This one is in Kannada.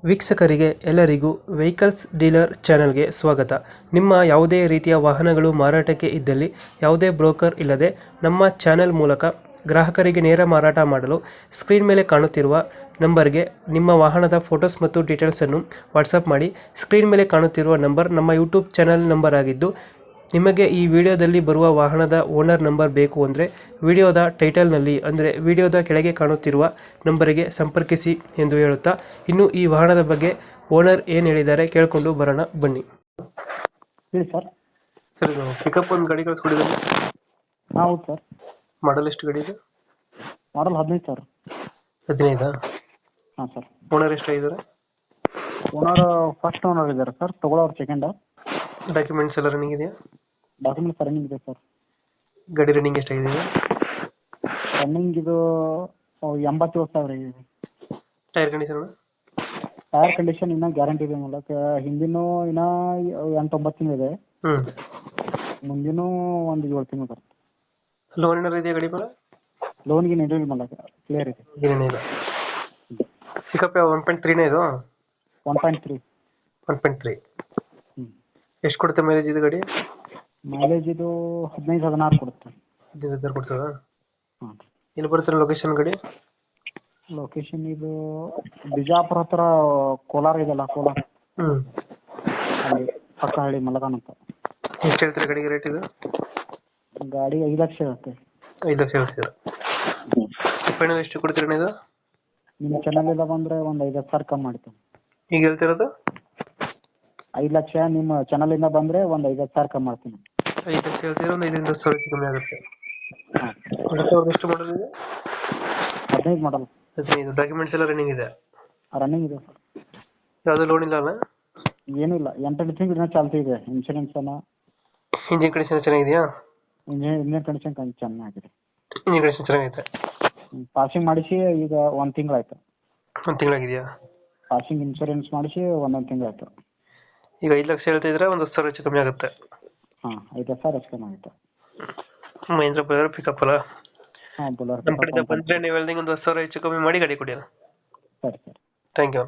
ವೀಕ್ಷಕರಿಗೆ ಎಲ್ಲರಿಗೂ ವೆಹಿಕಲ್ಸ್ ಡೀಲರ್ ಚಾನೆಲ್ಗೆ ಸ್ವಾಗತ. ನಿಮ್ಮ ಯಾವುದೇ ರೀತಿಯ ವಾಹನಗಳು ಮಾರಾಟಕ್ಕೆ ಇದ್ದಲ್ಲಿ ಯಾವುದೇ ಬ್ರೋಕರ್ ಇಲ್ಲದೆ ನಮ್ಮ ಚಾನೆಲ್ ಮೂಲಕ ಗ್ರಾಹಕರಿಗೆ ನೇರ ಮಾರಾಟ ಮಾಡಲು ಸ್ಕ್ರೀನ್ ಮೇಲೆ ಕಾಣುತ್ತಿರುವ ನಂಬರ್ಗೆ ನಿಮ್ಮ ವಾಹನದ ಫೋಟೋಸ್ ಮತ್ತು ಡೀಟೇಲ್ಸನ್ನು ವಾಟ್ಸಪ್ ಮಾಡಿ. ಸ್ಕ್ರೀನ್ ಮೇಲೆ ಕಾಣುತ್ತಿರುವ ನಂಬರ್ ನಮ್ಮ ಯೂಟ್ಯೂಬ್ ಚಾನೆಲ್ ನಂಬರ್ ಆಗಿದ್ದು, ನಿಮಗೆ ಈ ವಿಡಿಯೋದಲ್ಲಿ ಬರುವ ವಾಹನದ ಓನರ್ ನಂಬರ್ ಬೇಕು ಅಂದರೆ ವಿಡಿಯೋದ ಟೈಟಲ್ನಲ್ಲಿ ಅಂದರೆ ವಿಡಿಯೋದ ಕೆಳಗೆ ಕಾಣುತ್ತಿರುವ ನಂಬರಿಗೆ ಸಂಪರ್ಕಿಸಿ ಎಂದು ಹೇಳುತ್ತಾ, ಇನ್ನು ಈ ವಾಹನದ ಬಗ್ಗೆ ಓನರ್ ಏನು ಹೇಳಿದ್ದಾರೆ ಕೇಳಿಕೊಂಡು ಬರೋಣ ಬನ್ನಿ. ಹೇಳಿ ಸರ್. ಸರ್, ಇದು ಪಿಕಪ್ ಒಂದು ಗಾಡಿ ಕಳಿಸ್ಕೊಡಿದ್ದೀನಿ. ಹೌದು ಸರ್. ಮಾಡಲ್ ಎಷ್ಟು ಗಾಡಿ ಇದೆ? Model 15 sir. 15? ಹಾಂ ಸರ್. ಓನರ್ ಎಷ್ಟಾಗಿದ್ದಾರೆ? ಓನರ್ ಫಸ್ಟ್ ಓನರ್ ಇದ್ದಾರೆ ಸರ್, ತಗೊಳ್ಳೋರು ಸೆಕೆಂಡ್. ಡಾಕ್ಯುಮೆಂಟ್ಸ್ ಎಲ್ಲ ರನ್ನಿಂಗ್ ಇದೆಯಾ? ಡಾಕ್ಯುಮೆಂಟ್ಸ್ ರನ್ನಿಂಗ್ ಇದೆ ಸರ್. ಗಾಡಿ ರನ್ನಿಂಗ್ ಎಷ್ಟಾಗಿದೆ? ರನ್ನಿಂಗ್ ಇದು 87,000 ಇದೆ. Tyre condition? ಟೈರ್ ಕಂಡೀಷನ್ ಇನ್ನೂ ಗ್ಯಾರಂಟಿ ಇದೆ ಮೂಲಕ. ಹಿಂದಿನೂ ಇನ್ನೂ 8-9 ತಿಂಗಳು ಇದೆ. ಮುಂದಿನೂ ಒಂದು 7 ತಿಂಗಳು ಬರುತ್ತೆ. ಲೋನ್ ಏನಾರು ಇದೆಯಾ ಗಾಡಿ ಮೇಲೆ? ಲೋನ್ಗೆ ನಿಂಡಿಲ್ಲ ಮೂಲಕ ಕ್ಲಿಯರ್ ಇದೆ. ಏನಿಲ್ಲ. ಪಿಕಪ್ 1.3 ಇದು? 1.3. 1.3. ಎಷ್ಟು ಕೊಡುತ್ತೆ ಮೈಲೇಜ್ ಇದು ಗಾಡಿ? ಮೈಲೇಜ್ ಇದು 15-16 ಕೊಡುತ್ತೆ. 15,000 ಕೊಡ್ತದಾ? ಹಾಂ. ಎಲ್ಲಿ ಬರುತ್ತೆ ಲೊಕೇಶನ್ ಗಾಡಿ? ಲೊಕೇಶನ್ ಇದು ಬಿಜಾಪುರ ಹತ್ರ ಕೋಲಾರ ಇದೆಯಲ್ಲ, ಕೋಲಾರ ಅಲ್ಲಿ ಪಕ್ಕ ಹಳ್ಳಿ ಮಲಗಾನ್ ಅಂತ. ಎಷ್ಟು ಹೇಳ್ತೀರಿ ಗಾಡಿಗೆ ರೇಟ್ ಇದು? ಗಾಡಿ 5 ಲಕ್ಷ ಇರುತ್ತೆ. 5 ಲಕ್ಷ ಹೇಳ್ತೀರಾ? ಫೈನಲ್ ಎಷ್ಟು ಕೊಡ್ತೀರಿ ಇದು? ನಿಮ್ಮ ಚಾನಲಿಂದ ಬಂದರೆ ಒಂದು 5,000 ಕಮ್ಮಿ ಮಾಡ್ತೀನಿ. ಈಗ ಹೇಳ್ತಿರೋದು 5 ಲಕ್ಷ. ನಿಮ್ಮ ಚಾನಲಿಂದ ಬಂದರೆ ಒಂದು 5,000 ಕಮ್ಮಿ ಮಾಡ್ತೀನಿ. 5 ಲಕ್ಷ ಹೇಳ್ತೀರಾ? ಒಂದು 5,000 ಕಮ್ಮಿ ಆಗುತ್ತೆ. ಹಾಂ. ಎಷ್ಟು ಮಾಡಲ್ ಇದೆ? 15 ಮಾಡಲ್. 15. ಡಾಕ್ಯುಮೆಂಟ್ಸ್ ಎಲ್ಲ ರನ್ನಿಂಗ್ ಇದೆ? ರನ್ನಿಂಗ್ ಇದೆ ಸರ್. ಯಾವುದೂ ಲೋನ್ ಇಲ್ಲ ಅಲ್ಲ? ಏನೂ ಇಲ್ಲ. 8 ತಿಂಗಳು ಇನ್ನೂ ಚಾಲ್ತಿ ಇದೆ. ಇನ್ಶೂರೆನ್ಸ್ ಅನ್ನ. ಇಂಜಿನ್ ಕಂಡೀಷನ್ ಚೆನ್ನಾಗಿದೆಯಾ? ಇಂಜಿನ್ ಕಂಡೀಷನ್ ಚೆನ್ನಾಗಿದೆ. ಇಂಜಿನ್ ಕಂಡೀಷನ್ ಚೆನ್ನಾಗೈತೆ. ಪಾಸಿಂಗ್ ಮಾಡಿಸಿ ಈಗ 1 ತಿಂಗಳಾಯ್ತು. 1 ತಿಂಗಳಾಗಿದೆಯಾ? ಪಾಸಿಂಗ್ ಇನ್ಶೂರೆನ್ಸ್ ಮಾಡಿಸಿ 1 ತಿಂಗಳಾಯ್ತು. ಈಗ 5 ಲಕ್ಷ ಹೇಳ್ತಿದ್ರೆ ಒಂದು 10,000 ಹೆಚ್ಚು ಕಮ್ಮಿ ಆಗುತ್ತೆ. ಹಾಂ, 5,000 ಹೆಚ್ಚು ಕಮ್ಮಿ ಆಗುತ್ತೆ. ಮಹೇಂದ್ರ ಬೊಲೆರೋ ಪಿಕಪ್ ಅಲ್ಲ? ಹಾಂ, ಬೊಲೆರೋ. ನಮ್ಮ ಕಡೆಯಿಂದ ಬಂದರೆ ನೀವು ಹೇಳ್ದಂಗೆ ಒಂದು 10,000 ಹೆಚ್ಚು ಕಮ್ಮಿ ಮಾಡಿ ಗಾಡಿ ಕೊಡಿ. ಸರಿ ಸರಿ. Thank you.